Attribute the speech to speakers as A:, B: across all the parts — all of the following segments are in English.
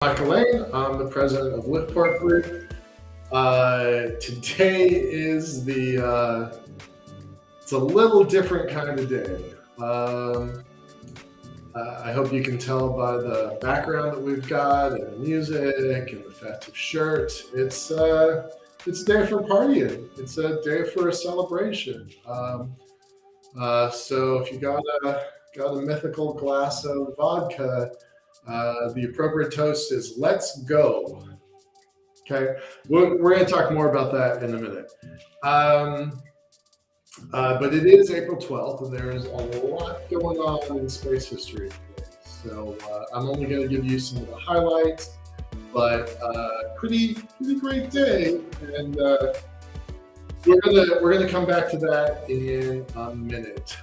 A: Michael Lane. I'm the president of Liftport Group. Today is it's a little different kind of day. I hope you can tell by the background that we've got and the music and the festive shirt. It's a day for partying. It's a day for a celebration. So if you got a mythical glass of vodka, the appropriate toast is "Let's go." Okay, we're going to talk more about that in a minute. But it is April 12th, and there is a lot going on in space history today. So I'm only going to give you some of the highlights, but pretty great day, and we're gonna come back to that in a minute.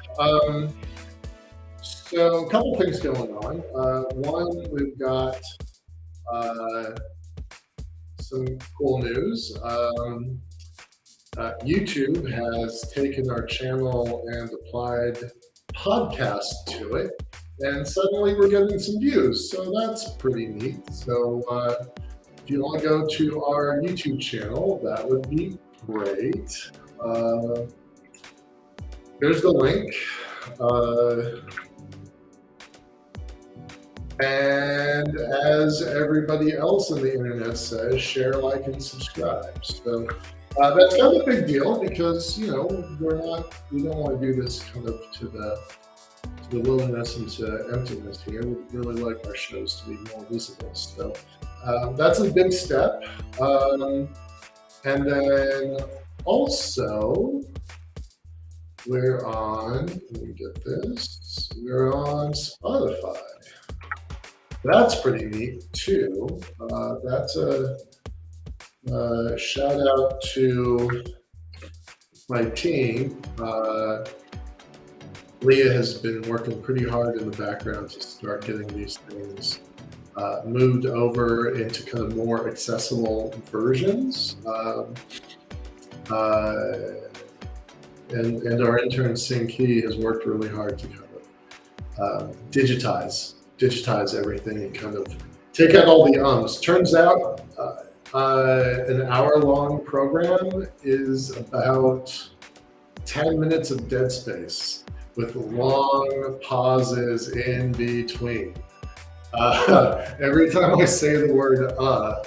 A: So a couple things going on. One, we've got some cool news. YouTube has taken our channel and applied podcast to it, and suddenly we're getting some views. So that's pretty neat. So if you want to go to our YouTube channel, that would be great. Here's the link. And as everybody else on the internet says, share, like, and subscribe. So that's kind of a big deal because we don't want to do this kind of to the wilderness and to emptiness here. We really like our shows to be more visible. So that's a big step. And then also we're on. Let me get this. We're on Spotify. That's pretty neat too. That's a shout out to my team. Leah has been working pretty hard in the background to start getting these things moved over into kind of more accessible versions. And our intern Sing Key has worked really hard to kind of digitize everything and kind of take out all the ums. Turns out an hour-long program is about 10 minutes of dead space with long pauses in between. Every time I say the word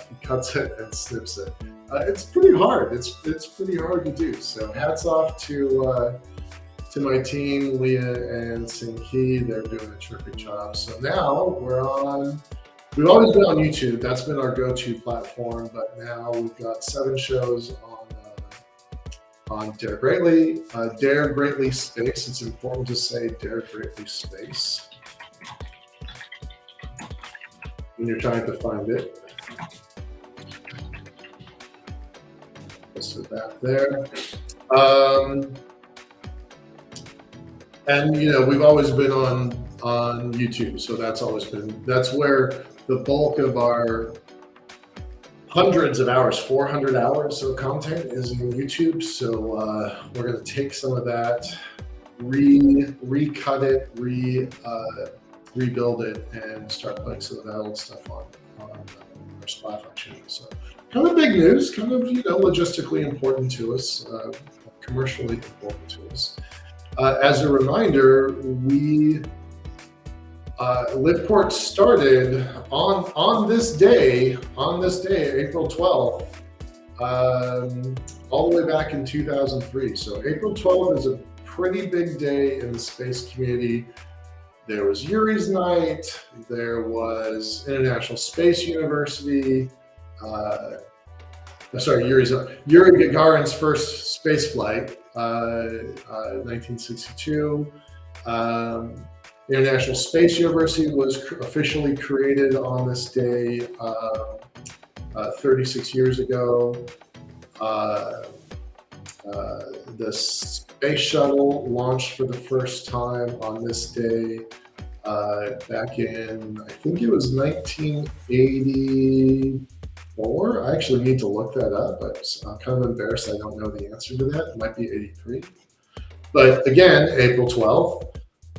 A: he cuts it and snips it. It's pretty hard. It's pretty hard to do. So hats off to my team, Leah and Sing Hee. They're doing a terrific job. So now we've always been on YouTube. That's been our go-to platform, but now we've got 7 shows on DareGreatly. DareGreatly Space. It's important to say DareGreatly Space when you're trying to find it. So that there. And we've always been on YouTube, so that's where the bulk of our hundreds of hours, 400 hours of content is in YouTube. So we're going to take some of that, recut it, rebuild it, and start putting some of that old stuff on our Spotify channel. So kind of big news, kind of logistically important to us, commercially important to us. As a reminder, Liftport started on this day, April 12th, all the way back in 2003. So April 12th is a pretty big day in the space community. There was Yuri's Night. There was International Space University. Yuri Gagarin's first space flight. 1962. International Space University was officially created on this day 36 years ago. The space shuttle launched for the first time on this day back in, I think it was 1984. I actually need to look that up, but I'm kind of embarrassed I don't know the answer to that. It might be 83. But again, April 12th.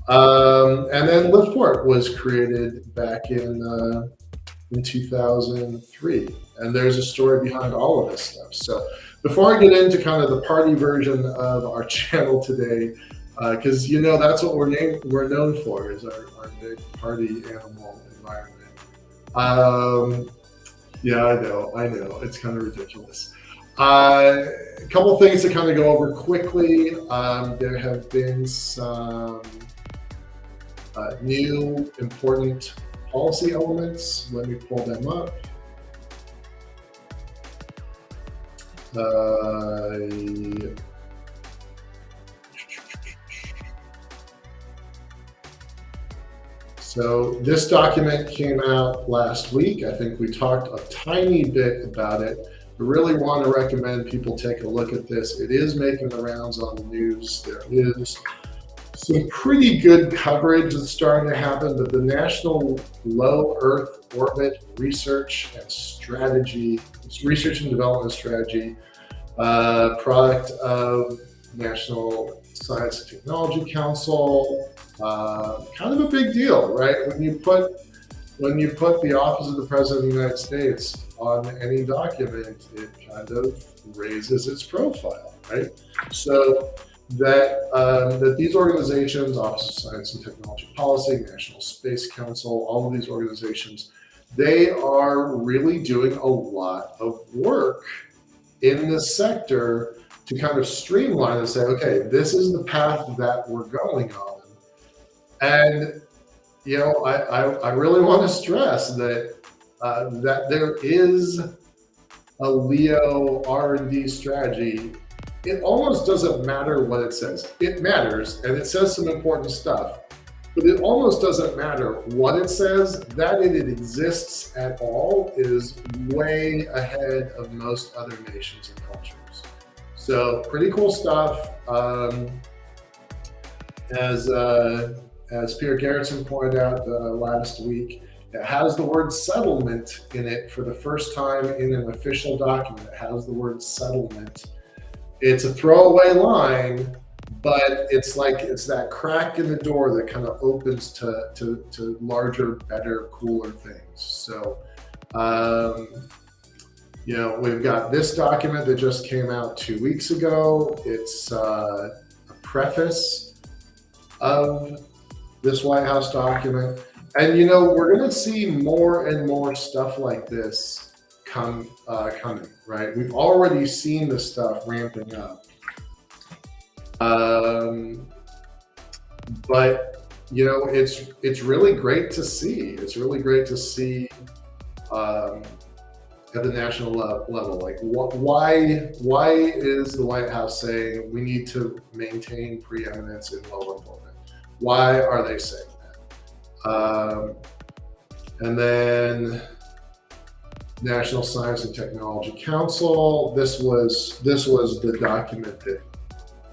A: And then Liftport was created back in in 2003. And there's a story behind all of this stuff. So before I get into kind of the party version of our channel today, because that's what we're known for, is our big party animal environment. Yeah, I know, it's kind of ridiculous. A couple things to kind of go over quickly. There have been some new important policy elements. Let me pull them up. So this document came out last week. I think we talked a tiny bit about it. I really want to recommend people take a look at this. It is making the rounds on the news. There is some pretty good coverage that's starting to happen, but the National Low Earth Orbit Research and Development Strategy, product of National Science and Technology Council, kind of a big deal, right? When you put the Office of the President of the United States on any document, it kind of raises its profile, right? So that these organizations, Office of Science and Technology Policy, National Space Council, all of these organizations, they are really doing a lot of work in this sector to kind of streamline and say, okay, this is the path that we're going on. And I really want to stress that that there is a LEO R&D strategy. It almost doesn't matter what it says. It matters, and it says some important stuff, but it almost doesn't matter what it says. That it exists at all is way ahead of most other nations and cultures. So pretty cool stuff. As Peter Garrettson pointed out last week, it has the word settlement in it for the first time in an official document. It has the word settlement. It's a throwaway line, but it's that crack in the door that kind of opens to larger, better, cooler things. So, we've got this document that just came out 2 weeks ago. It's a preface of this White House document. And, we're going to see more and more stuff like this coming, right? We've already seen this stuff ramping up. But, it's really great to see. It's really great to see at the national level. Like, why is the White House saying we need to maintain preeminence in low Earth orbit? Why are they saying that? And then National Science and Technology Council. This was the document that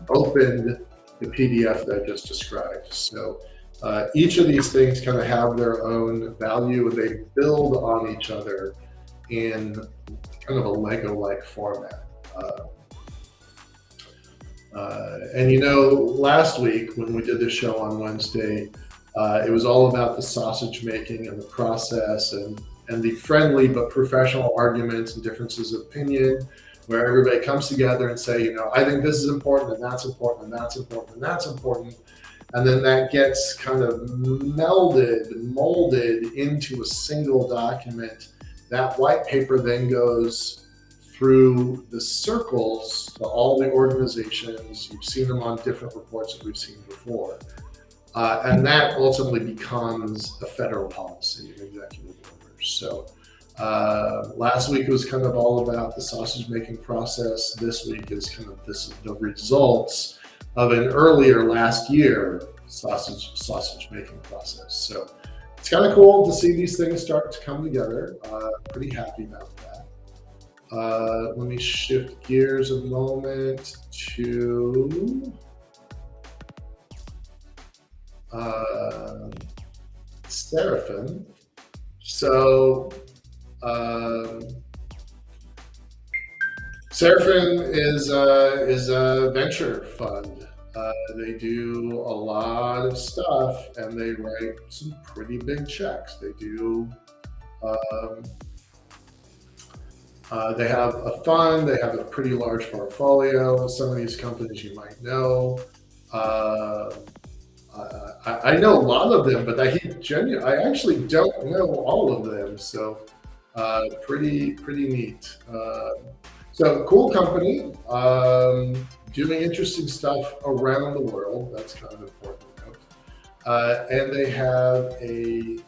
A: opened the PDF that I just described. So each of these things kind of have their own value, and they build on each other in kind of a Lego-like format. And last week when we did this show on Wednesday, it was all about the sausage making and the process and the friendly but professional arguments and differences of opinion, where everybody comes together and say, I think this is important, and that's important, and that's important, and that's important. And then that gets kind of molded into a single document. That white paper then goes through the circles to all the organizations. You've seen them on different reports that we've seen before. And that ultimately becomes a federal policy, an executive order. So last week was kind of all about the sausage making process. This week is kind of the results of an earlier last year sausage making process. So it's kind of cool to see these things start to come together. Pretty happy about that. Let me shift gears a moment to Seraphim. So Seraphim is a venture fund. They do a lot of stuff, and they write some pretty big checks. They do They have a fund, they have a pretty large portfolio. Some of these companies you might know. Uh, I know a lot of them, but I actually don't know all of them. So pretty neat. So cool company, doing interesting stuff around the world. That's kind of important to note. And they have a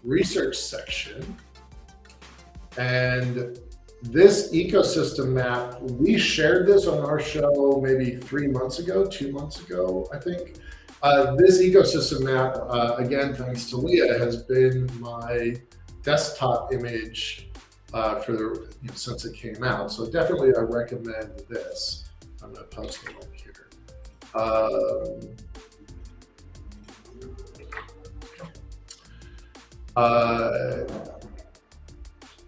A: research section. And this ecosystem map, we shared this on our show maybe 3 months ago, 2 months ago, I think. This ecosystem map, again, thanks to Leah, has been my desktop image since it came out. So definitely I recommend this. I'm going to post the link here.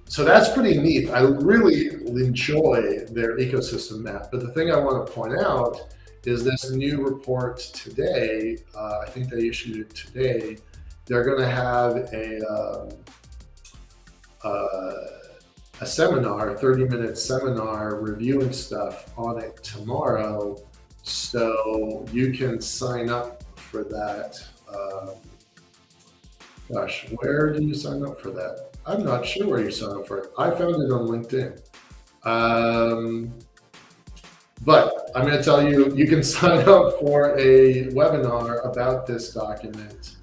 A: So that's pretty neat. I really enjoy their ecosystem map. But the thing I want to point out is this new report today. I think they issued it today. They're going to have a seminar, a 30-minute seminar reviewing stuff on it tomorrow. So you can sign up for that. Gosh, where do you sign up for that? I'm not sure where you sign up for it. I found it on LinkedIn. But I'm going to tell you, you can sign up for a webinar about this document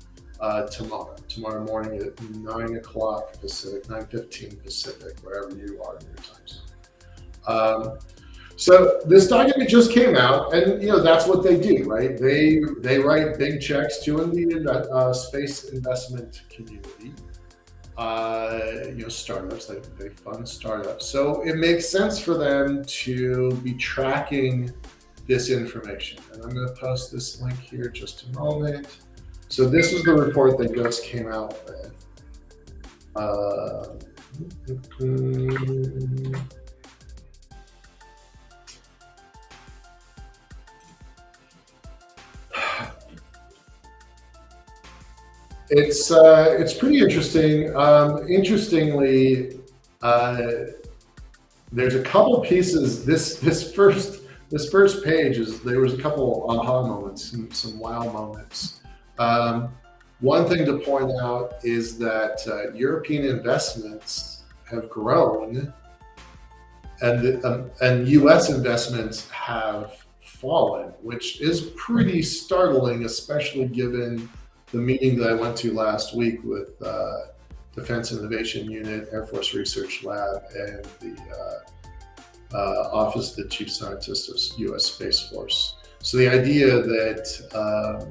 A: tomorrow morning at 9 o'clock Pacific, 9:15 Pacific, wherever you are in your time zone. So this document just came out, and that's what they do, right? They write big checks to the space investment community. Startups, they fund startups. So it makes sense for them to be tracking this information. And I'm going to post this link here just a moment. So this is the report they just came out with. It's pretty interesting. Interestingly, there's a couple pieces. This first page there was a couple aha moments, some wow moments. One thing to point out is that European investments have grown, and U.S. investments have fallen, which is pretty startling, especially given the meeting that I went to last week with Defense Innovation Unit, Air Force Research Lab, and the Office of the Chief Scientist of U.S. Space Force. So the idea that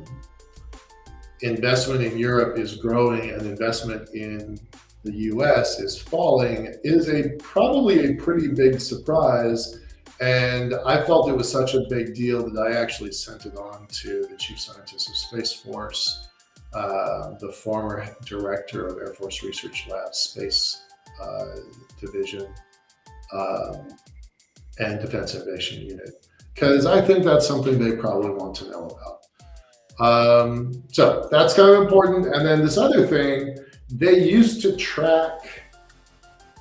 A: investment in Europe is growing and investment in the U.S. is falling is probably a pretty big surprise. And I felt it was such a big deal that I actually sent it on to the Chief Scientist of Space Force, the former director of Air Force Research Lab Space Division, and Defense Innovation Unit, because I think that's something they probably want to know about. So that's kind of important. And then this other thing, they used to track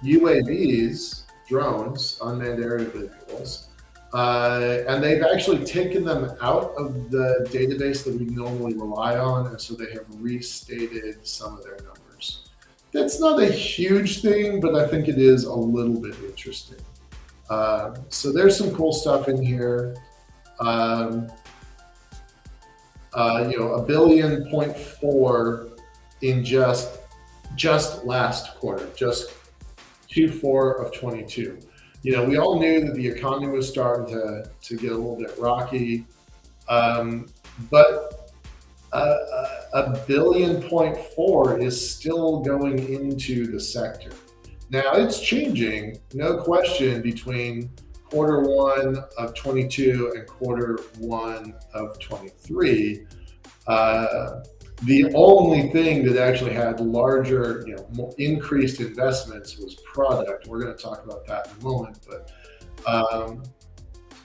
A: UAVs, drones, unmanned aerial vehicles, and they've actually taken them out of the database that we normally rely on, and so they have restated some of their numbers. That's not a huge thing, but I think it is a little bit interesting. So there's some cool stuff in here. $1.4 billion in just last quarter, just Q4 of 22. We all knew that the economy was starting to get a little bit rocky, but $1.4 billion is still going into the sector. Now it's changing, no question, between quarter one of 22 and quarter one of 23. The only thing that actually had larger, more increased investments was product. We're going to talk about that in a moment, but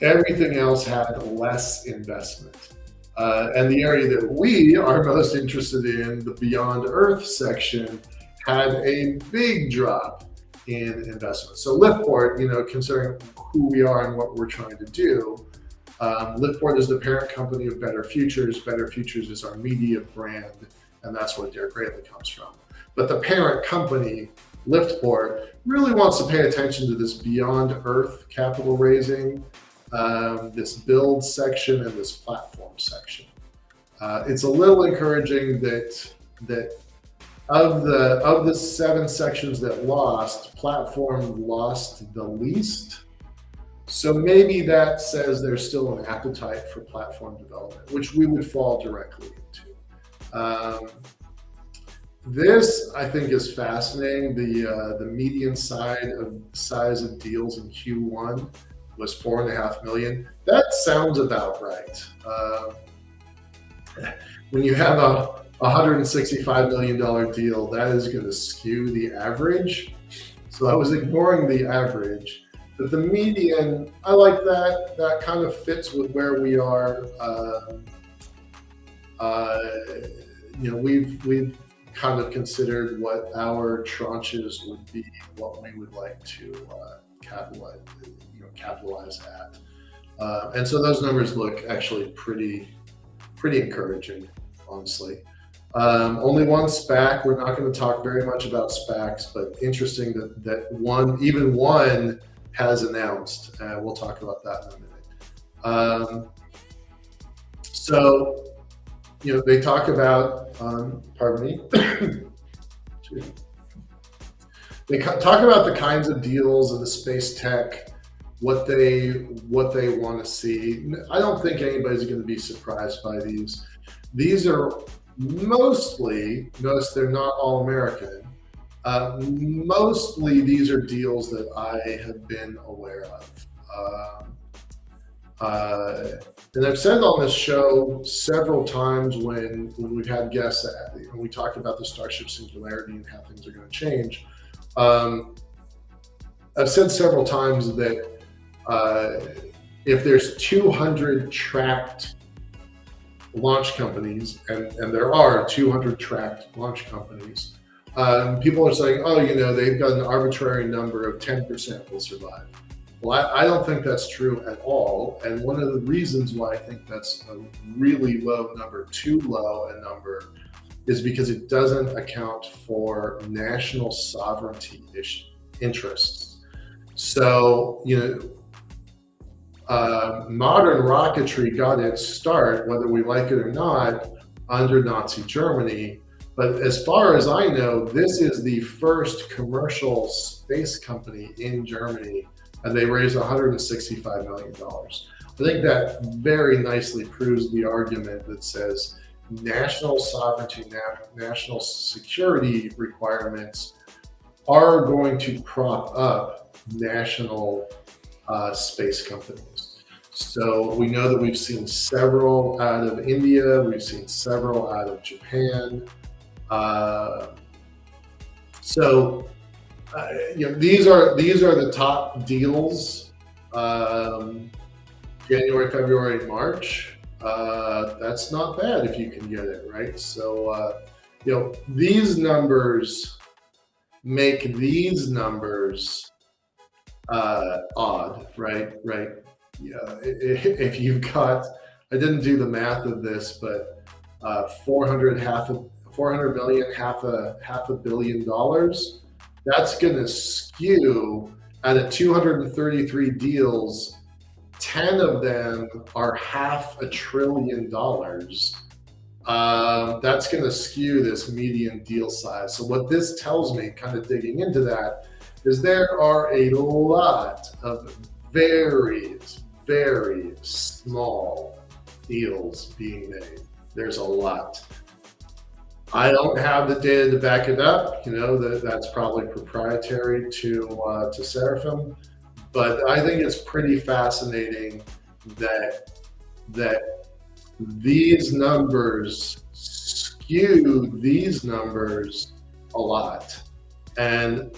A: everything else had less investment. And the area that we are most interested in, the Beyond Earth section, had a big drop in investment. So Liftport, considering who we are and what we're trying to do, Liftport is the parent company of Better Futures. Better Futures is our media brand, and that's where DareGreatly comes from. But the parent company, Liftport, really wants to pay attention to this Beyond Earth capital raising, this build section, and this platform section. It's a little encouraging that of the 7 sections that lost, platform lost the least. So maybe that says there's still an appetite for platform development, which we would fall directly into. This, I think, is fascinating. The median size of deals in Q1 was 4.5 million. That sounds about right. When you have a $165 million deal, that is going to skew the average. So I was ignoring the average. But the median, I like that. That kind of fits with where we are. We've kind of considered what our tranches would be, what we would like to capitalize at. And so those numbers look actually pretty encouraging, honestly. Only one SPAC. We're not going to talk very much about SPACs, but interesting that even one has announced. We'll talk about that in a minute. So, they talk about, pardon me. They talk about the kinds of deals in the space tech, what they want to see. I don't think anybody's going to be surprised by these. These are mostly, notice they're not all American. Mostly these are deals that I have been aware of. And I've said on this show several times when we've had guests, and we talked about the Starship Singularity and how things are going to change. I've said several times that if there's 200 tracked launch companies, and there are 200 tracked launch companies, people are saying, they've got an arbitrary number of 10% will survive. Well, I don't think that's true at all. And one of the reasons why I think that's a really low number, too low a number, is because it doesn't account for national sovereignty interests. So, modern rocketry got its start, whether we like it or not, under Nazi Germany. But as far as I know, this is the first commercial space company in Germany, and they raised $165 million. I think that very nicely proves the argument that says national sovereignty, national security requirements are going to prop up national space companies. So we know that we've seen several out of India, we've seen several out of Japan. These are the top deals. January, February, March. That's not bad if you can get it, right? So these numbers make these numbers odd, right? Yeah. If you've got, I didn't do the math of this, but 400 million, half a billion dollars. That's going to skew out of 233 deals. 10 of them are $500 billion. That's going to skew this median deal size. So what this tells me, kind of digging into that, is there are a lot of very, very small deals being made. There's a lot. I don't have the data to back it up. That's probably proprietary to Seraphim, but I think it's pretty fascinating that these numbers skew these numbers a lot, and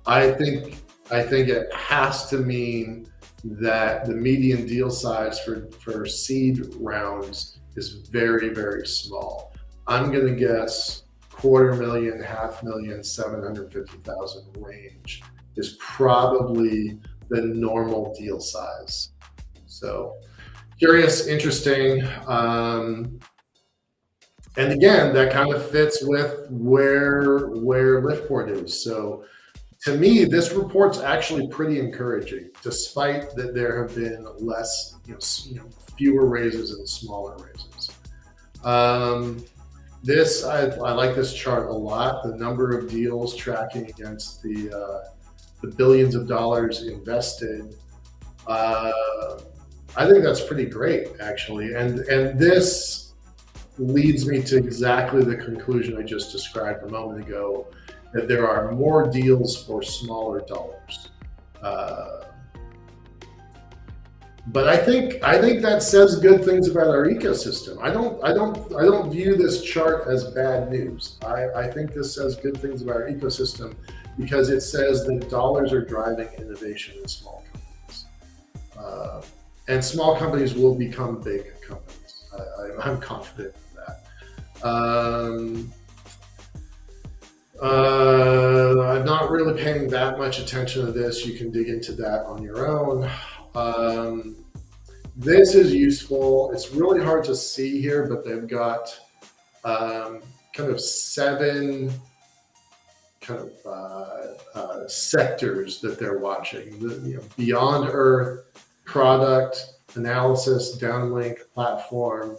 A: I think it has to mean that the median deal size for seed rounds is very, very small. I'm going to guess $250,000, $500,000, 750,000 range is probably the normal deal size. So curious, interesting. And again, that kind of fits with where Liftport is. So to me, this report's actually pretty encouraging, despite that there have been less, fewer raises and smaller raises. I like this chart a lot. The number of deals tracking against the billions of dollars invested. I think that's pretty great, actually. And this leads me to exactly the conclusion I just described a moment ago, that there are more deals for smaller dollars. But I think that says good things about our ecosystem. I don't view this chart as bad news. I think this says good things about our ecosystem because it says that dollars are driving innovation in small companies, and small companies will become big companies. I'm confident in that. I'm not really paying that much attention to this. You can dig into that on your own. This is useful. It's really hard to see here, but they've got kind of 7 kind of sectors that they're watching. Beyond Earth, product, analysis, downlink, platform,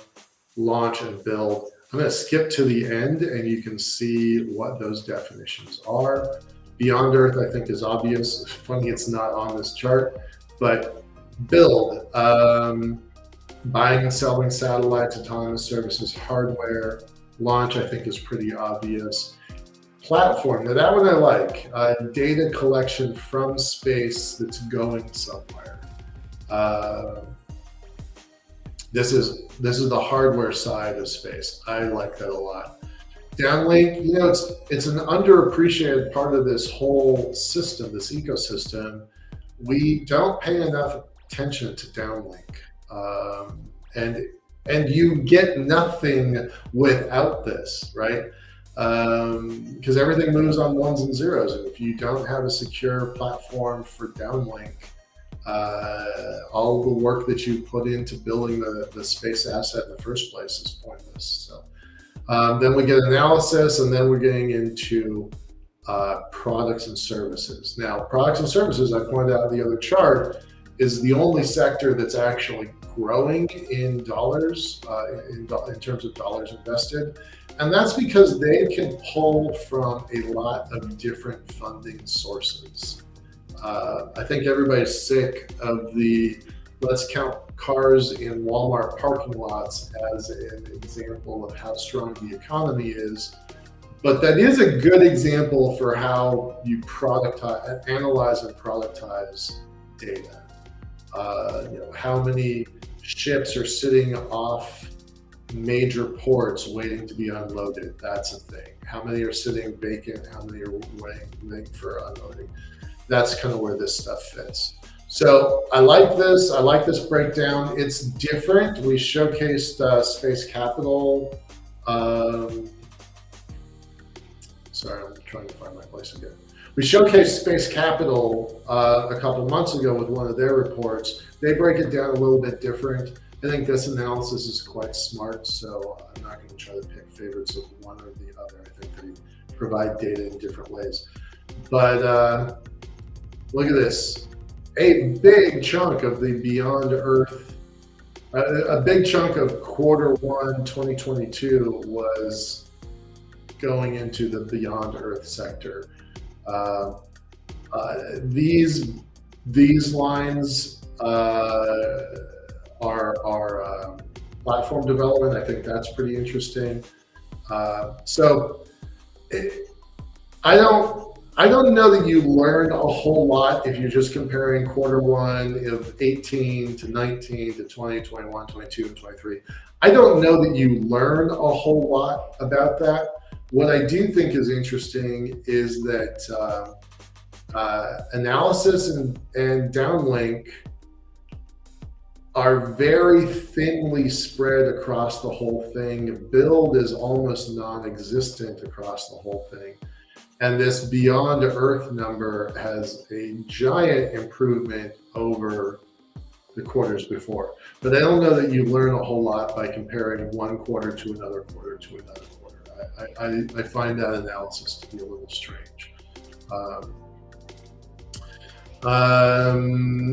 A: launch, and build. I'm going to skip to the end and you can see what those definitions are. Beyond Earth, I think, is obvious. It's funny it's not on this chart, but build, buying and selling satellites, autonomous services, hardware. Launch, I think, is pretty obvious. Platform, now that one I like. Data collection from space that's going somewhere. This is the hardware side of space. I like that a lot. Downlink, it's an underappreciated part of this whole system, this ecosystem. We don't pay enough attention to downlink, and you get nothing without this, right? Because everything moves on ones and zeros, and if you don't have a secure platform for downlink, all the work that you put into building the space asset in the first place is pointless. So then we get analysis, and then we're getting into products and services. Now, products and services, I pointed out in the other chart, is the only sector that's actually growing in dollars, in terms of dollars invested. And that's because they can pull from a lot of different funding sources. I think everybody's sick of the let's count cars in Walmart parking lots as an example of how strong the economy is. But that is a good example for how you analyze and productize data. How many ships are sitting off major ports waiting to be unloaded? That's a thing. How many are sitting vacant? How many are waiting for unloading? That's kind of where this stuff fits. So I like this. I like this breakdown. It's different. We showcased Space Capital. Sorry, I'm trying to find my place again. We showcased Space Capital a couple months ago with one of their reports. They break it down a little bit different. I think this analysis is quite smart, so I'm not going to try to pick favorites of one or the other. I think they provide data in different ways. But look at this. A big chunk of the Beyond Earth, a big chunk of Q1 2022 was going into the Beyond Earth sector. These lines are platform development. I think that's pretty interesting. I don't know that you learned a whole lot if you're just comparing Q1 of 18 to 19 to 20, 21, 22, and 23. I don't know that you learn a whole lot about that. What I do think is interesting is that analysis and downlink are very thinly spread across the whole thing. Build is almost non-existent across the whole thing. And this beyond Earth number has a giant improvement over the quarters before. But I don't know that you learn a whole lot by comparing one quarter to another quarter to another quarter. I find that analysis to be a little strange.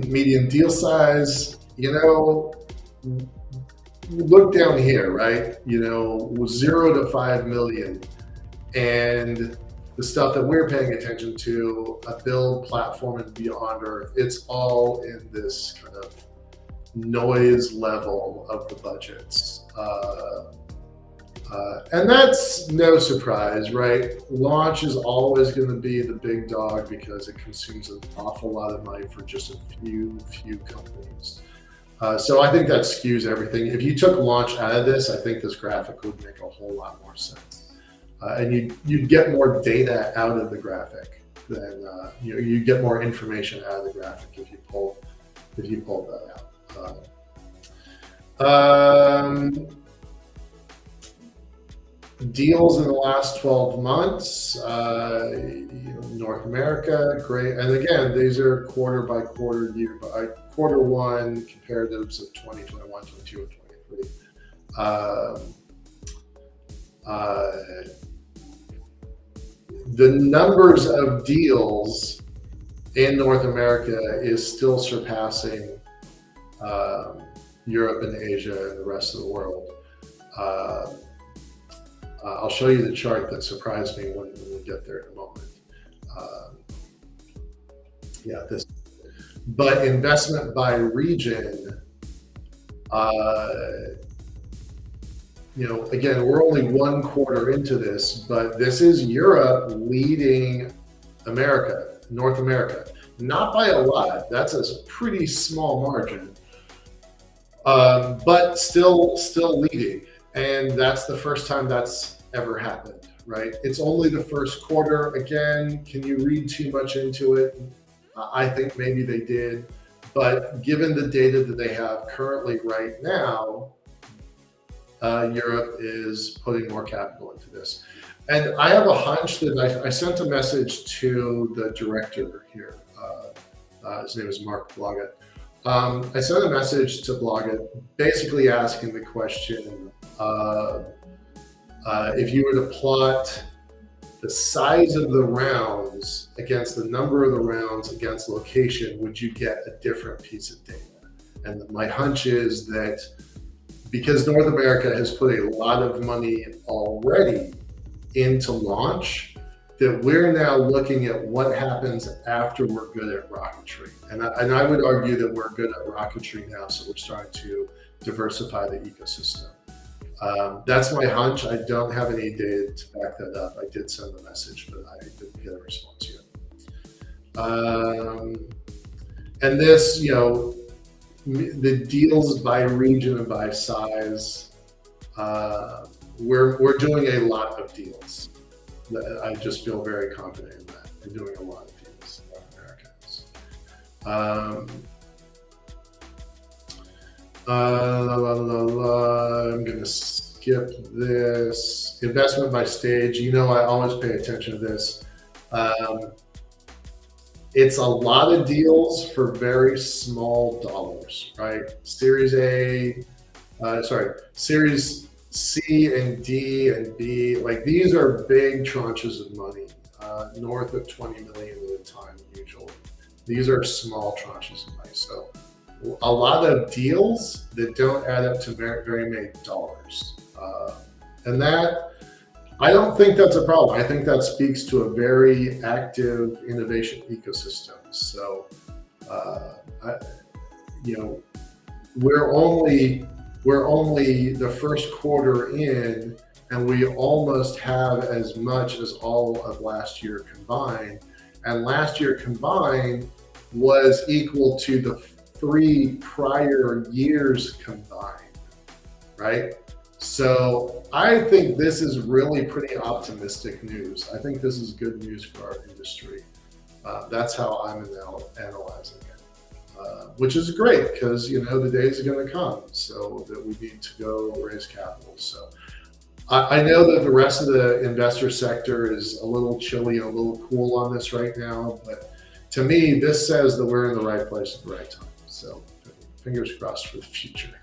A: Median deal size, look down here, right? 0 to 5 million. And the stuff that we're paying attention to, a build platform and beyond Earth, it's all in this kind of noise level of the budgets. And that's no surprise, right? Launch is always going to be the big dog because it consumes an awful lot of money for just a few companies. So I think that skews everything. If you took launch out of this, I think this graphic would make a whole lot more sense. And you'd get more data out of the graphic than you get more information out of the graphic if you pull that out. Deals in the last 12 months, North America, great. And again, these are quarter by quarter, year by quarter one comparatives of 2021, 22, and 23. The numbers of deals in North America is still surpassing Europe and Asia and the rest of the world. I'll show you the chart that surprised me when we get there in a moment. This. But investment by region, again, we're only one quarter into this, but this is Europe leading North America. Not by a lot, that's a pretty small margin, but still leading. And that's the first time that's ever happened, right? It's only the first quarter. Again, can you read too much into it? I think maybe they did, but given the data that they have currently right now, Europe is putting more capital into this. And I have a hunch that I sent a message to the director here. His name is Mark Blogett. I sent a message to Blogett basically asking the question, if you were to plot the size of the rounds against the number of the rounds against location, would you get a different piece of data? And my hunch is that because North America has put a lot of money already into launch, that we're now looking at what happens after we're good at rocketry. And I would argue that we're good at rocketry now, so we're starting to diversify the ecosystem. That's my hunch. I don't have any data to back that up. I did send a message, but I didn't get a response yet. And this, the deals by region and by size, we're doing a lot of deals. I just feel very confident in that. We're doing a lot of deals in North America. I'm going to skip this. Investment by stage. I always pay attention to this. It's a lot of deals for very small dollars, right? Series C and D and B, like these are big tranches of money, north of 20 million at a time usually. These are small tranches of money. So a lot of deals that don't add up to very many dollars. And that, I don't think that's a problem. I think that speaks to a very active innovation ecosystem. So, we're only the first quarter in, and we almost have as much as all of last year combined. And last year combined was equal to the 3 prior years combined, right? So I think this is really pretty optimistic news. I think this is good news for our industry. That's how I'm analyzing it. which is great because the days are going to come so that we need to go raise capital. So I know that the rest of the investor sector is a little chilly and a little cool on this right now, but to me, this says that we're in the right place at the right time. So fingers crossed for the future.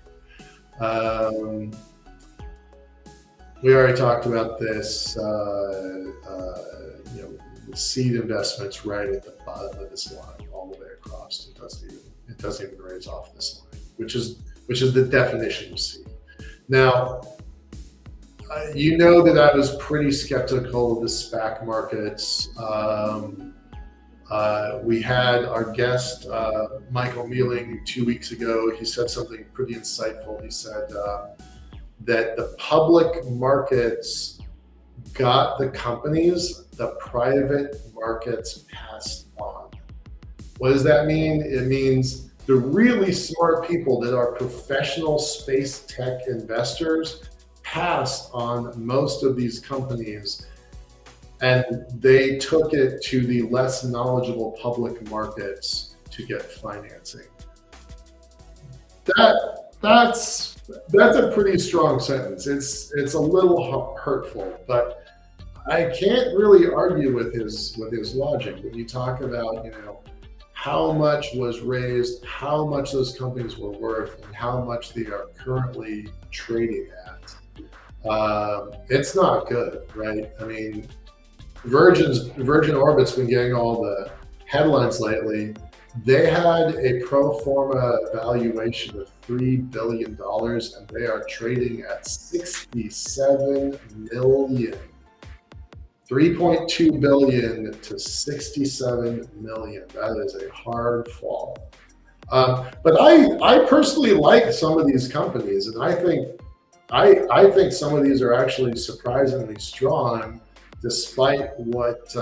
A: We already talked about this, the seed investments right at the bottom of this line, all the way across. It doesn't even raise off this line, which is the definition of seed. Now, that I was pretty skeptical of the SPAC markets. We had our guest, Michael Mealing, 2 weeks ago. He said something pretty insightful. He said that the public markets got the companies, the private markets passed on. What does that mean? It means the really smart people that are professional space tech investors passed on most of these companies, and they took it to the less knowledgeable public markets to get financing. That's a pretty strong sentence. It's a little hurtful, but I can't really argue with his logic when you talk about how much was raised, how much those companies were worth, and how much they are currently trading at. It's not good, right? I mean, Virgin Orbit's been getting all the headlines lately. They had a pro forma valuation of $3 billion, and they are trading at 67 million. 3.2 billion to 67 million. That is a hard fall. But I personally like some of these companies, and I think some of these are actually surprisingly strong, despite what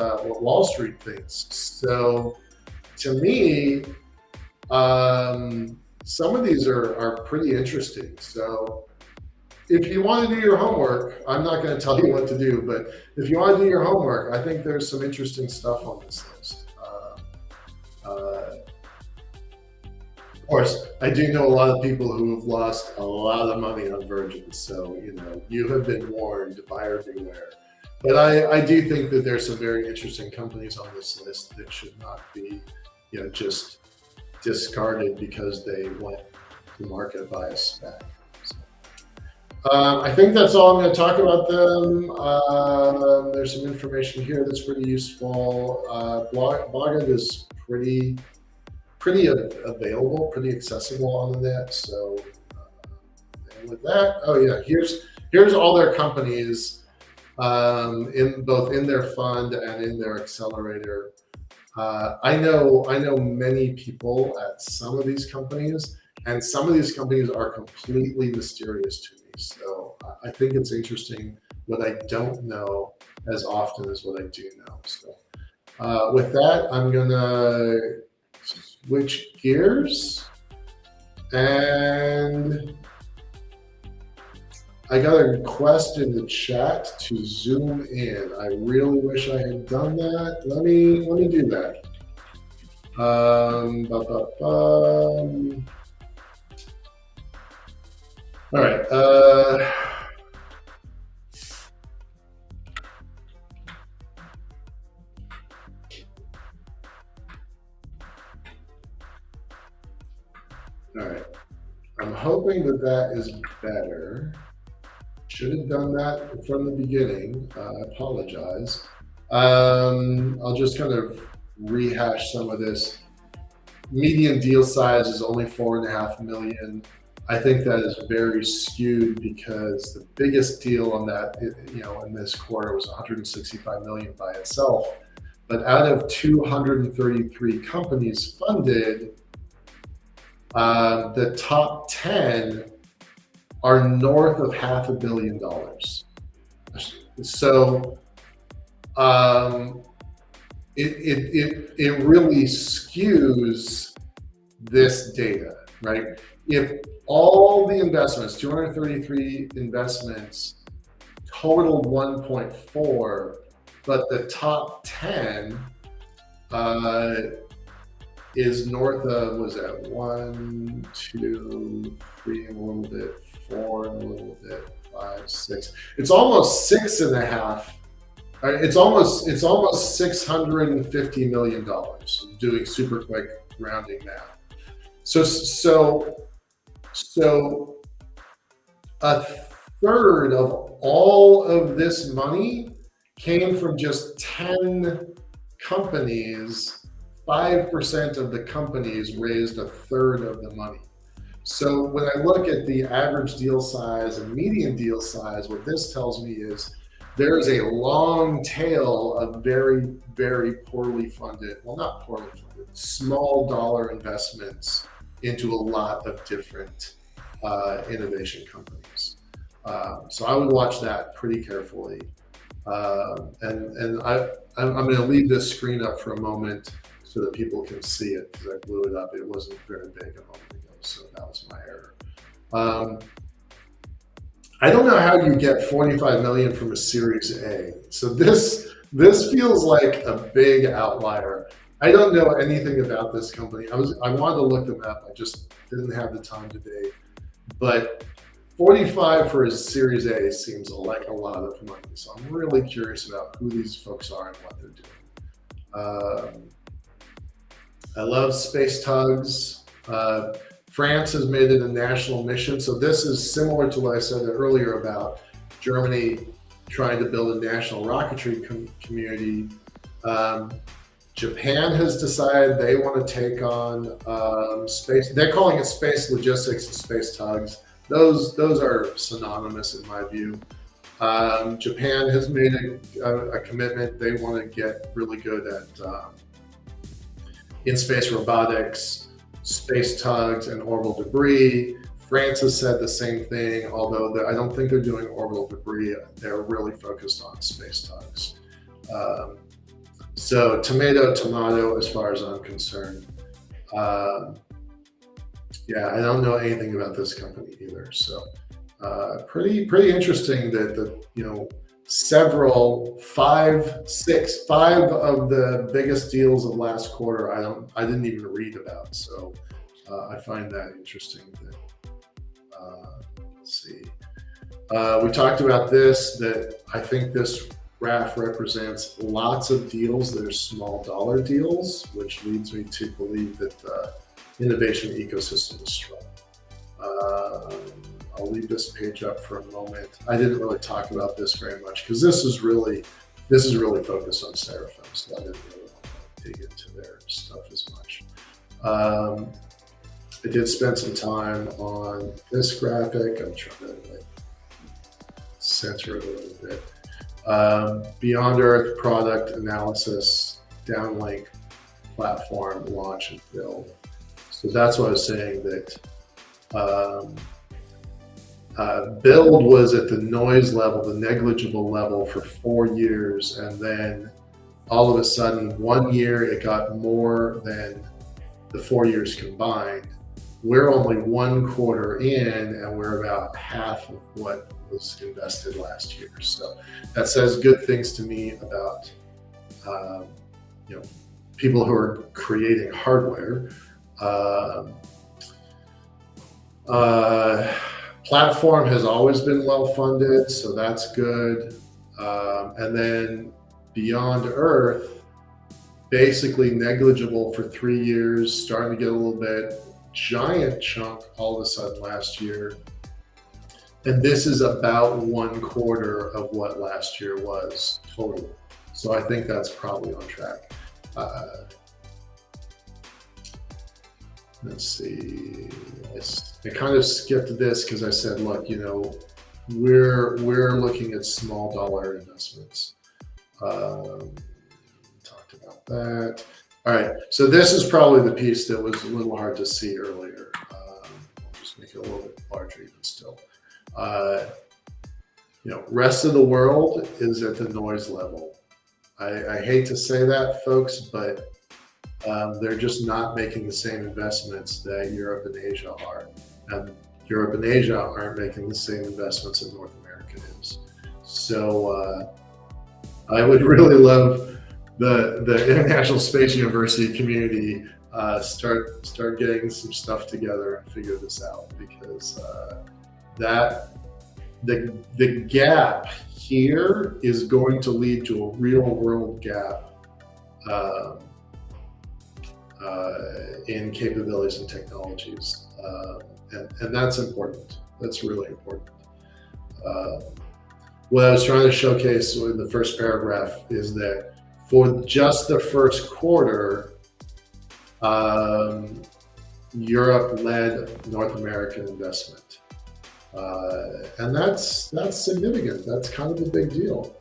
A: Wall Street thinks. So, to me, some of these are pretty interesting. So, if you want to do your homework, I'm not going to tell you what to do, but if you want to do your homework, I think there's some interesting stuff on this list. Of course, I do know a lot of people who have lost a lot of money on Virgin, so you have been warned, buyer beware. But I do think that there's some very interesting companies on this list that should not be, just discarded because they went to market by a SPAC. I think that's all I'm going to talk about them. There's some information here that's pretty useful. Blogger is pretty available, pretty accessible on the net. So, and with that, oh yeah, here's all their companies in both in their fund and in their accelerator. I know many people at some of these companies, and some of these companies are completely mysterious to me. So I think it's interesting what I don't know as often as what I do know. So with that, I'm gonna switch gears, and I got a request in the chat to zoom in. I really wish I had done that. Let me do that. All right. All right. I'm hoping that is better. Should have done that from the beginning. I apologize. I'll just kind of rehash some of this. Median deal size is only 4.5 million. I think that is very skewed because the biggest deal on that, in this quarter was 165 million by itself. But out of 233 companies funded, the top 10 are north of $500 million. So it really skews this data, right? If all the investments, 233 investments, totaled 1.4, but the top 10 is north of, was that 1, 2, 3 and a little bit, 4 and a little bit, 5, 6. It's almost 6.5. It's almost $650 million. Doing super quick rounding math. So a third of all of this money came from just 10 companies. 5% of the companies raised a third of the money. So when I look at the average deal size and median deal size, what this tells me is there's a long tail of very, very poorly funded, well, not poorly funded, small dollar investments into a lot of different innovation companies. So I would watch that pretty carefully. And I'm going to leave this screen up for a moment so that people can see it, because I blew it up. It wasn't very big a moment ago, so that was my error. I don't know how you get 45 million from a Series A. So this feels like a big outlier. I don't know anything about this company. I wanted to look them up. I just didn't have the time today. But 45 for a Series A seems like a lot of money. So I'm really curious about who these folks are and what they're doing. I love space tugs. France has made it a national mission. So this is similar to what I said earlier about Germany trying to build a national rocketry community. Japan has decided they want to take on space. They're calling it space logistics and space tugs. Those are synonymous in my view. Japan has made a commitment. They want to get really good at in-space robotics, space tugs, and orbital debris. France has said the same thing, although I don't think they're doing orbital debris. They're really focused on space tugs. So tomato, as far as I'm concerned. Yeah, I don't know anything about this company either. So pretty interesting that five of the biggest deals of last quarter I didn't even read about. So I find that interesting. Let's see. We talked about this, that I think this graph represents lots of deals that are small dollar deals, which leads me to believe that the innovation ecosystem is strong. I'll leave this page up for a moment. I didn't really talk about this very much because this is really focused on Seraphim, so I didn't really want to dig into their stuff as much. I did spend some time on this graphic. I'm trying to center it a little bit. Beyond Earth product analysis, downlink, platform, launch, and build. So that's what I was saying, that build was at the noise level, the negligible level, for 4 years, and then all of a sudden 1 year it got more than the 4 years combined. We're only 1 quarter in, and we're about half of what was invested last year. So that says good things to me about people who are creating hardware. Platform has always been well funded, so that's good. And then Beyond Earth, basically negligible for 3 years, starting to get a little bit, giant chunk all of a sudden last year. And this is about 1 quarter of what last year was total. So I think that's probably on track. Let's see. I kind of skipped this because I said, look, we're looking at small dollar investments. Talked about that. All right. So this is probably the piece that was a little hard to see earlier. I'll just make it a little bit larger even still. Rest of the world is at the noise level. I hate to say that, folks, but they're just not making the same investments that Europe and Asia are. And Europe and Asia aren't making the same investments that North America is. So I would really love the International Space University community start getting some stuff together and figure this out, because that the gap here is going to lead to a real world gap um, in capabilities and technologies, and that's important. That's really important. Uh, what I was trying to showcase in the first paragraph is that for just the first quarter, um, Europe led North American investment, and that's significant. That's kind of a big deal,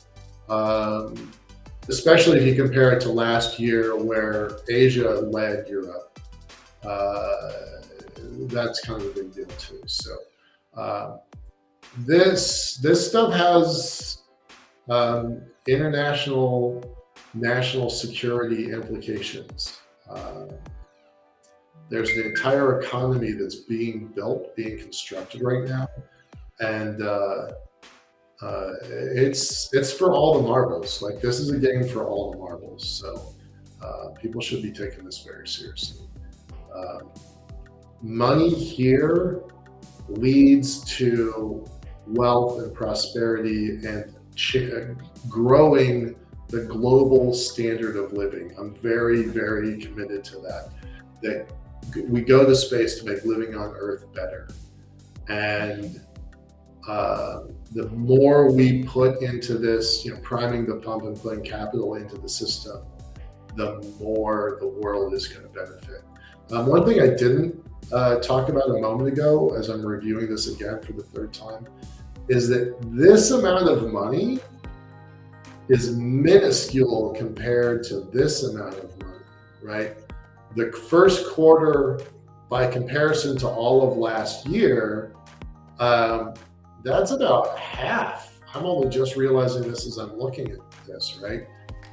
A: especially if you compare it to last year, where Asia led Europe. Uh, that's kind of a big deal too. So uh, this stuff has international national security implications. There's an entire economy that's being built, being constructed right now, and it's for all the marbles. Like, this is a game for all the marbles. So people should be taking this very seriously. Um, Money here leads to wealth and prosperity and growing the global standard of living. I'm very, very committed to that. That we go to space to make living on Earth better. And the more we put into this, priming the pump and putting capital into the system, the more the world is going to benefit. One thing I didn't talk about a moment ago, as I'm reviewing this again for the third time, is that this amount of money is minuscule compared to this amount of money, right? The first quarter, by comparison to all of last year, that's about half. I'm only just realizing this as I'm looking at this, right?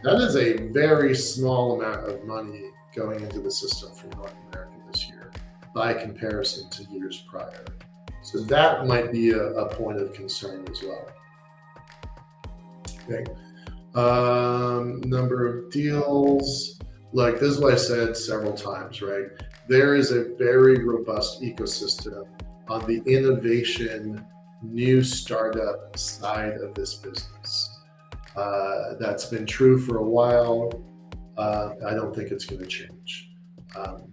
A: That is a very small amount of money going into the system for North America this year by comparison to years prior. So that might be a point of concern as well. Okay. Number of deals. Like, this is what I said several times, right? There is a very robust ecosystem on the innovation, new startup side of this business. That's been true for a while. I don't think it's going to change.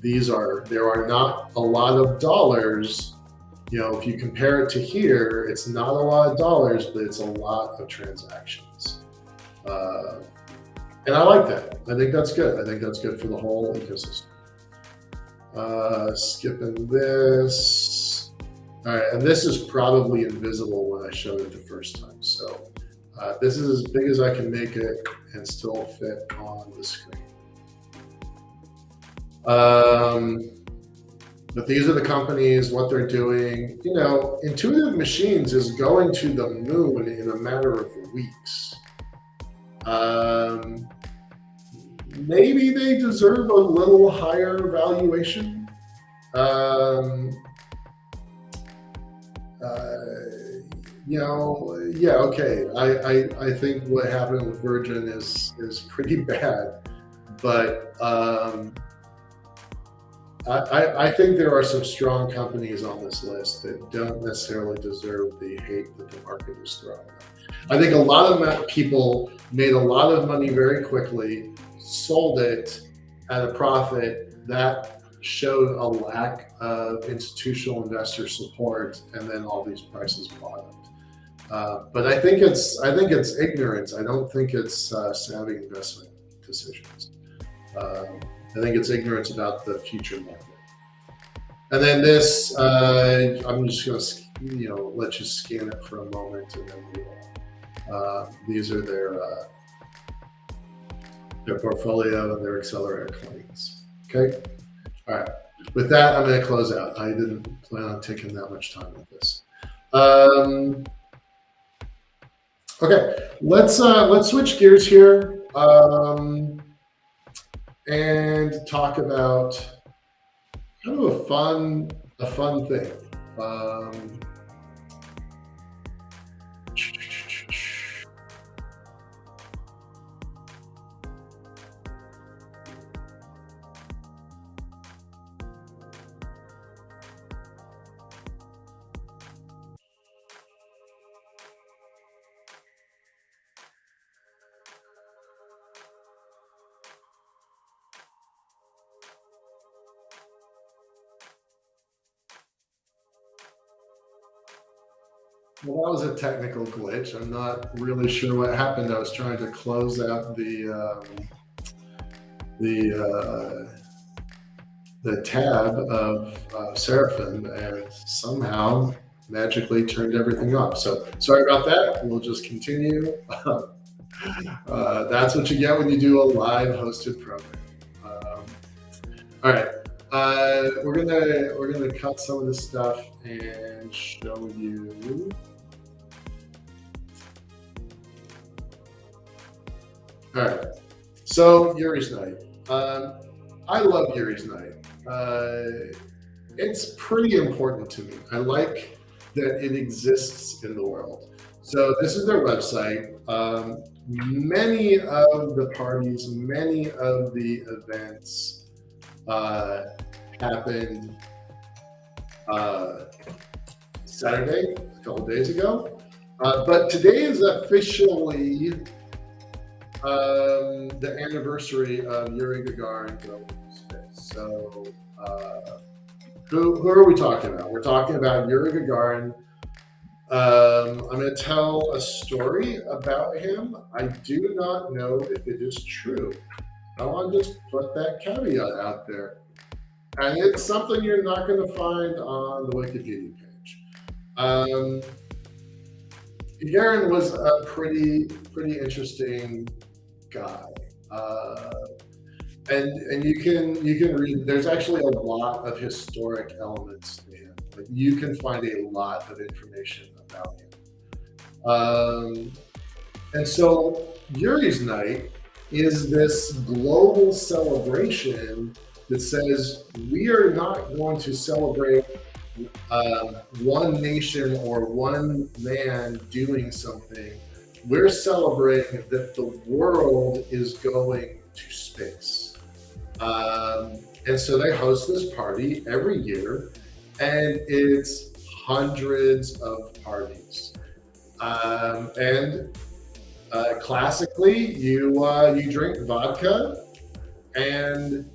A: There are not a lot of dollars. If you compare it to here, it's not a lot of dollars, but it's a lot of transactions. And I like that. I think that's good. I think that's good for the whole ecosystem. Skipping this. All right, and this is probably invisible when I showed it the first time. So this is as big as I can make it and still fit on the screen. But these are the companies, what they're doing. Intuitive Machines is going to the moon in a matter of weeks. Maybe they deserve a little higher valuation. Yeah, okay. I think what happened with Virgin is pretty bad, but I think there are some strong companies on this list that don't necessarily deserve the hate that the market is throwing them. I think a lot of people made a lot of money very quickly, sold it at a profit that showed a lack of institutional investor support, and then all these prices bottomed. But I think it's ignorance. I don't think it's savvy investment decisions. I think it's ignorance about the future market. And then this, I'm just going to let you scan it for a moment, and then move on. These are their portfolio and their accelerator claims. Okay. All right. With that, I'm going to close out. I didn't plan on taking that much time with this. Okay, let's switch gears here and talk about kind of a fun thing. Well, that was a technical glitch. I'm not really sure what happened. I was trying to close out the the tab of Seraphim, and somehow magically turned everything off. So sorry about that. We'll just continue. That's what you get when you do a live hosted program. All right, we're gonna cut some of this stuff and show you. All right, so Yuri's Night. I love Yuri's Night. It's pretty important to me. I like that it exists in the world. So this is their website. Many of the parties, many of the events happened Saturday, a couple days ago. But today is officially the anniversary of Yuri Gagarin going to space. So who are we talking about? We're talking about Yuri Gagarin. I'm going to tell a story about him. I do not know if it is true. I want to just put that caveat out there. And it's something you're not going to find on the Wikipedia page. Gagarin was a pretty interesting guy. And you can read, there's actually a lot of historic elements to him. Like you can find a lot of information about him. And so Yuri's Night is this global celebration that says we are not going to celebrate one nation or one man doing something. We're celebrating that the world is going to space. And so they host this party every year, and it's hundreds of parties. Classically, you drink vodka, and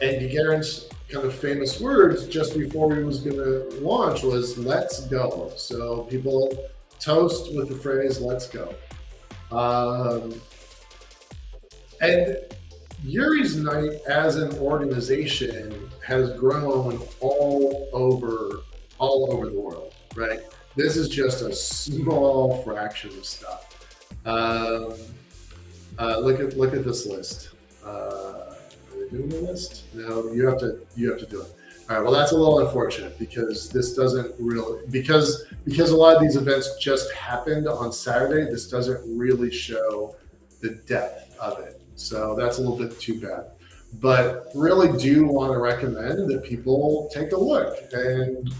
A: Gagarin's kind of famous words just before he was going to launch was "Let's go." So people toast with the phrase "Let's go." And Yuri's Night as an organization has grown all over the world, right? This is just a small fraction of stuff. Look at this list. Are we doing the list? No, you have to do it. All right. Well, that's a little unfortunate because this doesn't really because a lot of these events just happened on Saturday. This doesn't really show the depth of it. So that's a little bit too bad. But really do want to recommend that people take a look and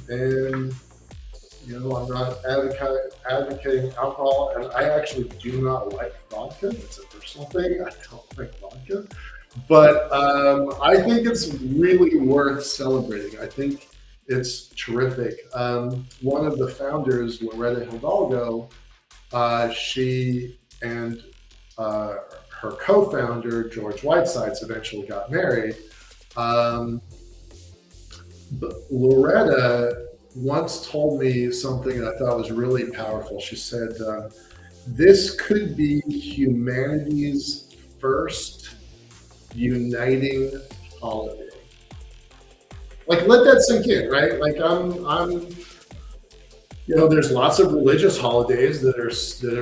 A: you know, I'm not advocating alcohol, and I actually do not like vodka. It's a personal thing. I don't like vodka. But I think it's really worth celebrating. I think it's terrific. One of the founders, Loretta Hidalgo, she and her co-founder, George Whitesides, eventually got married. But Loretta once told me something that I thought was really powerful. She said, this could be humanity's first uniting holiday. Like, let that sink in, right? Like I'm you know, there's lots of religious holidays that are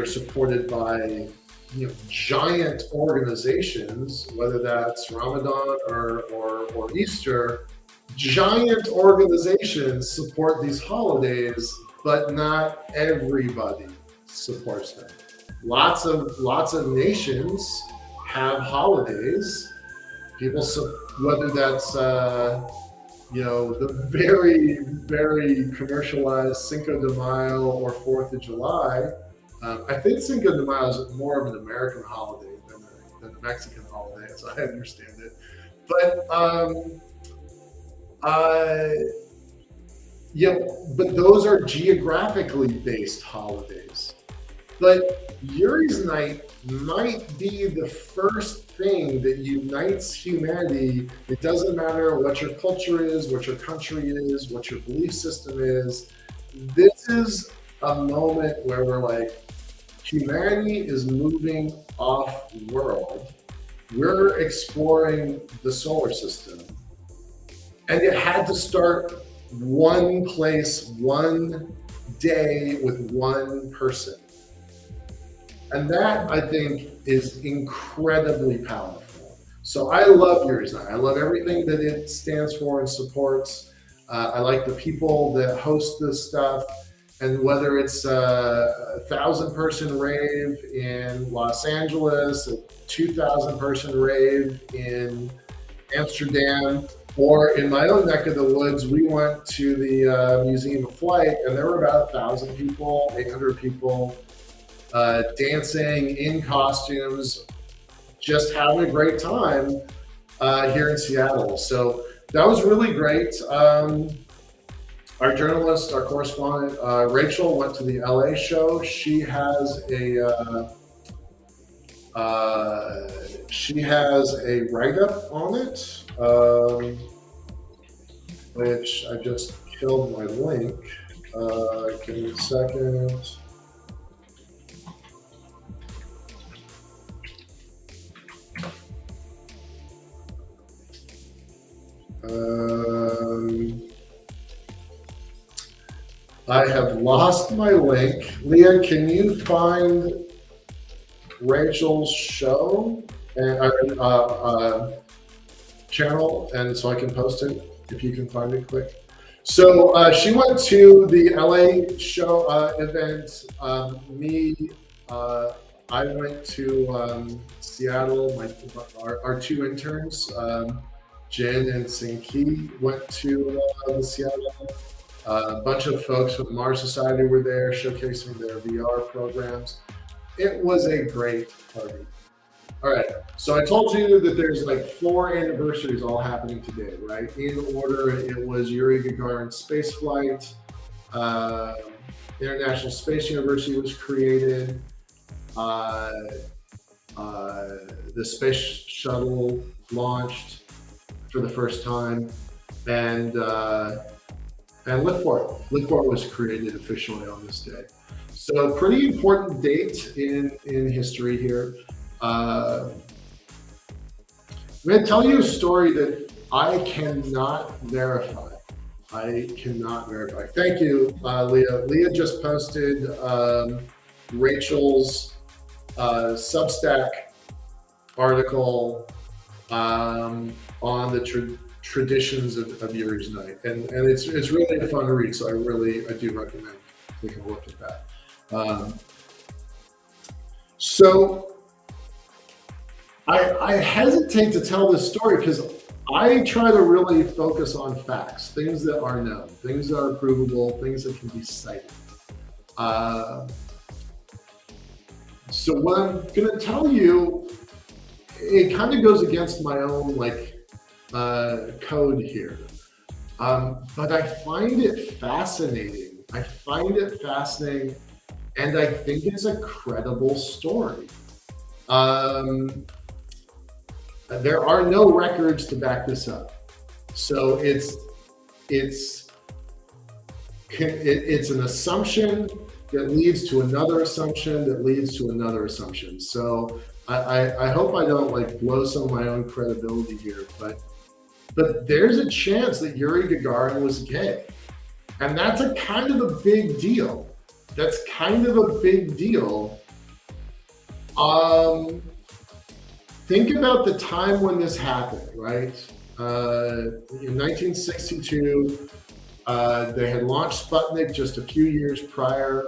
A: supported by, you know, giant organizations, whether that's Ramadan or Easter. Giant organizations support these holidays, but not everybody supports them. Lots of nations have holidays. People, whether that's you know, the very commercialized Cinco de Mayo or 4th of July. I think Cinco de Mayo is more of an American holiday than a Mexican holiday, as I understand it. But yeah, but those are geographically based holidays. But Yuri's Night might be the first thing that unites humanity. It doesn't matter what your culture is, what your country is, what your belief system is. This is a moment where we're like, humanity is moving off world. We're exploring the solar system. And it had to start one place, one day with one person. And that, I think, is incredibly powerful. So I love Yuri's Night. I love everything that it stands for and supports. I like the people that host this stuff. And whether it's a 1,000-person rave in Los Angeles, a 2,000-person rave in Amsterdam, or in my own neck of the woods, we went to the Museum of Flight, and there were about 1,000 people, 800 people, dancing in costumes, just having a great time here in Seattle. So that was really great. Our journalist, our correspondent, Rachel, went to the LA show. She has a write-up on it, which I just killed my link. Give me a second. I have lost my link. Leah, can you find Rachel's show and channel, and so I can post it if you can find it quick? So she went to the LA show event. I went to Seattle. Our two interns, Jen and Sinki, went to the Seattle. A bunch of folks from Mars Society were there showcasing their VR programs. It was a great party. All right, so I told you that there's like 4 anniversaries all happening today, right? In order, it was Yuri Gagarin's space flight, International Space University was created, the space shuttle launched for the first time, and Liftport was created officially on this day. So pretty important date in history here. I'm going to tell you a story that I cannot verify. Thank you, Leah. Leah just posted Rachel's Substack article on the traditions of Yuri's Night, and it's really a fun read. So I do recommend taking a look at that. So I hesitate to tell this story because I try to really focus on facts, things that are known, things that are provable, things that can be cited. So what I'm going to tell you, it kind of goes against my own code here, but I find it fascinating. And I think it's a credible story. There are no records to back this up, so it's an assumption that leads to another assumption that leads to another assumption. So I hope I don't blow some of my own credibility here, but there's a chance that Yuri Gagarin was gay, and that's a kind of a big deal. Think about the time when this happened, right? In 1962, they had launched Sputnik just a few years prior.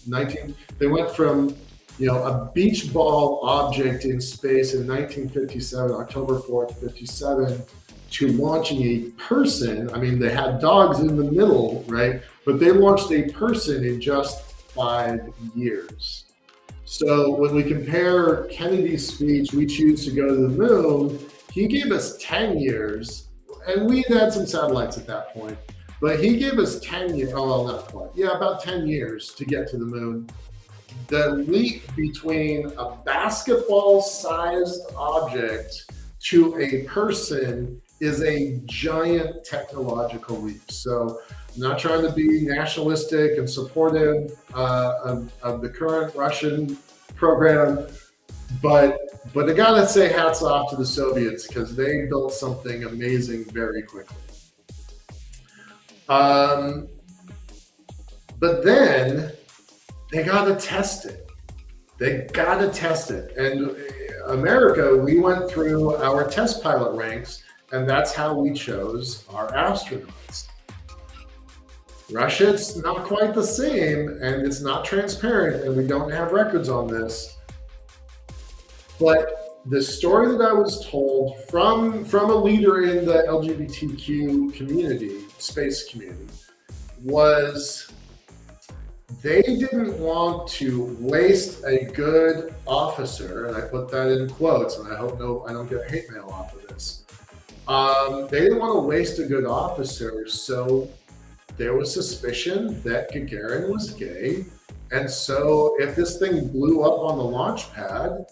A: They went from a beach ball object in space in 1957, October 4th, 57, to launching a person. I mean, they had dogs in the middle, right? But they launched a person in just 5 years. So when we compare Kennedy's speech, "We choose to go to the moon," he gave us 10 years, and we had some satellites at that point, but he gave us 10 years, oh, well, not quite. Yeah, about 10 years to get to the moon. the leap between a basketball-sized object to a person is a giant technological leap. So I'm not trying to be nationalistic and supportive of the current Russian program, but I gotta say hats off to the Soviets because they built something amazing very quickly. But then they gotta test it. They gotta test it. And America, we went through our test pilot ranks, and that's how we chose our astronauts. Russia, it's not quite the same, and it's not transparent, and we don't have records on this. But the story that I was told from a leader in the LGBTQ community, space community, was they didn't want to waste a good officer, and I put that in quotes, and I hope I don't get hate mail off of this. They didn't want to waste a good officer, so there was suspicion that Gagarin was gay, and so if this thing blew up on the launch pad,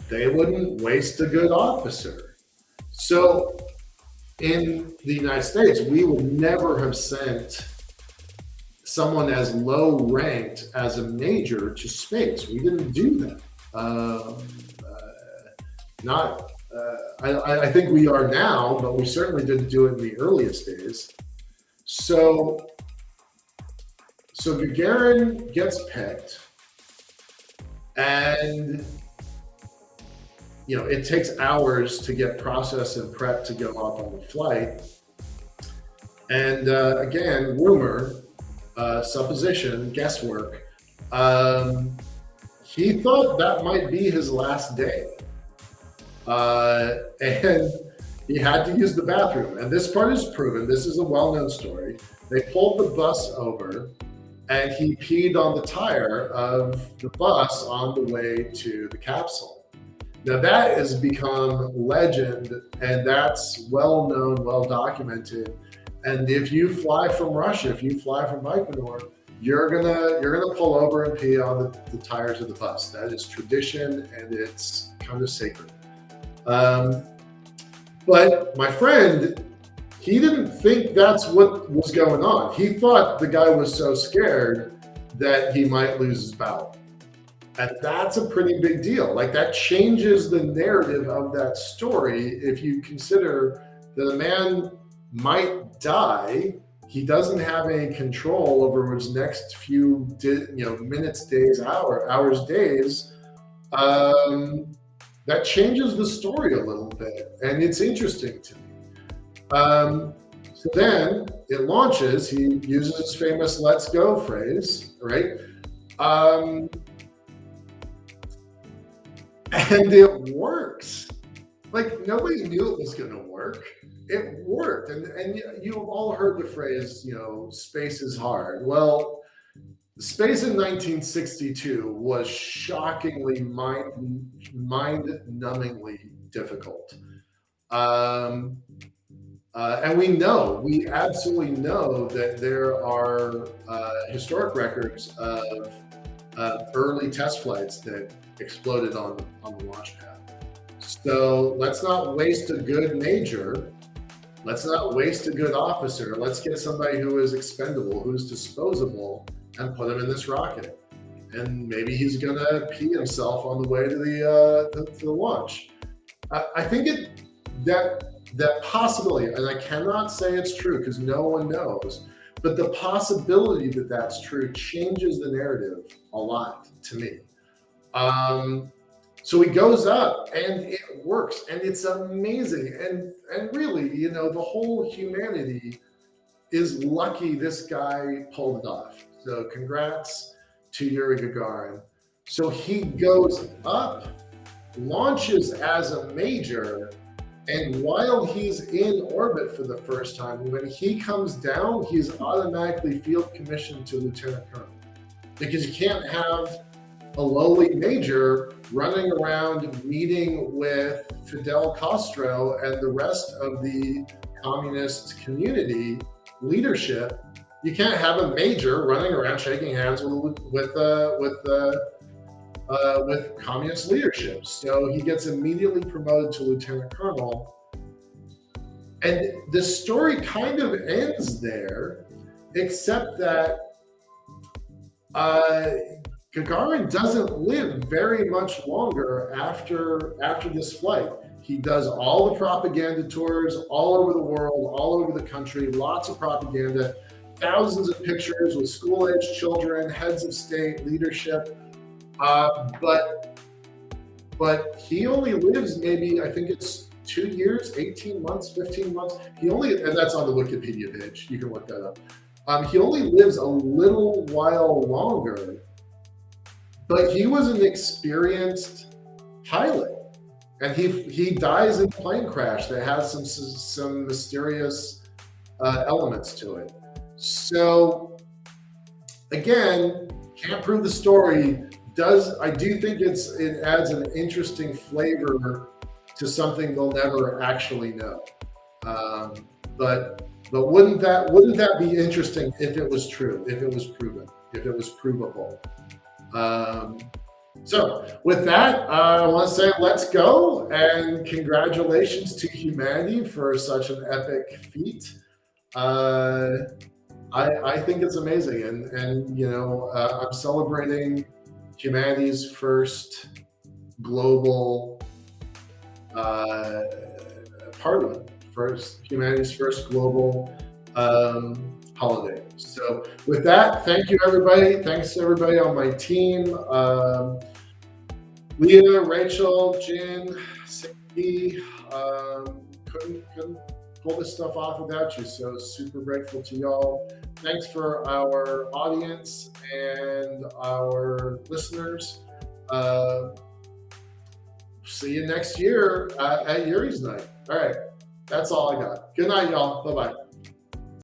A: they wouldn't waste a good officer. So in the United States, we would never have sent someone as low ranked as a major to space. We didn't do that. I think we are now, but we certainly didn't do it in the earliest days. So Gagarin gets picked, and it takes hours to get processed and prepped to go up on the flight. And again, rumor, supposition, guesswork. He thought that might be his last day. And he had to use the bathroom. And this part is proven. This is a well-known story. They pulled the bus over, and he peed on the tire of the bus on the way to the capsule. Now that has become legend, and that's well known, well documented. And if you fly from Russia, if you fly from Baikonur, you're gonna pull over and pee on the tires of the bus. That is tradition, and it's kind of sacred. But my friend, he didn't think that's what was going on. He thought the guy was so scared that he might lose his bowel. And that's a pretty big deal. Like, that changes the narrative of that story. If you consider that a man might die, he doesn't have any control over his next few minutes, days, hours, days. That changes the story a little bit, and it's interesting to me. So then it launches. He uses his famous "Let's go" phrase, right? And it works. Like, nobody knew it was going to work. It worked. And you've all heard the phrase, space is hard. Well, space in 1962 was shockingly, mind-numbingly difficult. And we absolutely know that there are historic records of early test flights that exploded on the launch pad. So let's not waste a good major. Let's not waste a good officer. Let's get somebody who is expendable, who's disposable, and put him in this rocket. And maybe he's gonna pee himself on the way to the launch. I think that possibility, and I cannot say it's true because no one knows, but the possibility that that's true changes the narrative a lot to me. So he goes up, and it works, and it's amazing. And really, the whole humanity is lucky this guy pulled it off. So congrats to Yuri Gagarin. So he goes up, launches as a major, and while he's in orbit for the first time, when he comes down, he's automatically field commissioned to lieutenant colonel, because you can't have a lowly major running around meeting with Fidel Castro and the rest of the communist community leadership you can't have a major running around shaking hands with communist leadership. So he gets immediately promoted to lieutenant colonel. And the story kind of ends there, except that Gagarin doesn't live very much longer after this flight. He does all the propaganda tours all over the world, all over the country, lots of propaganda, thousands of pictures with school-age children, heads of state, leadership. But he only lives maybe, I think it's 2 years, 18 months, 15 months. And that's on the Wikipedia page. You can look that up. He only lives a little while longer, but he was an experienced pilot, and he dies in a plane crash that has some mysterious elements to it. So again, can't prove the story. I do think it adds an interesting flavor to something they'll never actually know. But wouldn't that be interesting if it was true, if it was proven, if it was provable? So with that, I want to say let's go, and congratulations to humanity for such an epic feat. I think it's amazing, and I'm celebrating humanity's first global humanity's first global holiday. So with that, thank you everybody. Thanks to everybody on my team. Leah, Rachel, Jin, Cindy, couldn't pull this stuff off without you. So super grateful to y'all. Thanks for our audience and our listeners. See you next year at Yuri's night. All right. That's all I got. Good night, y'all. Bye-bye.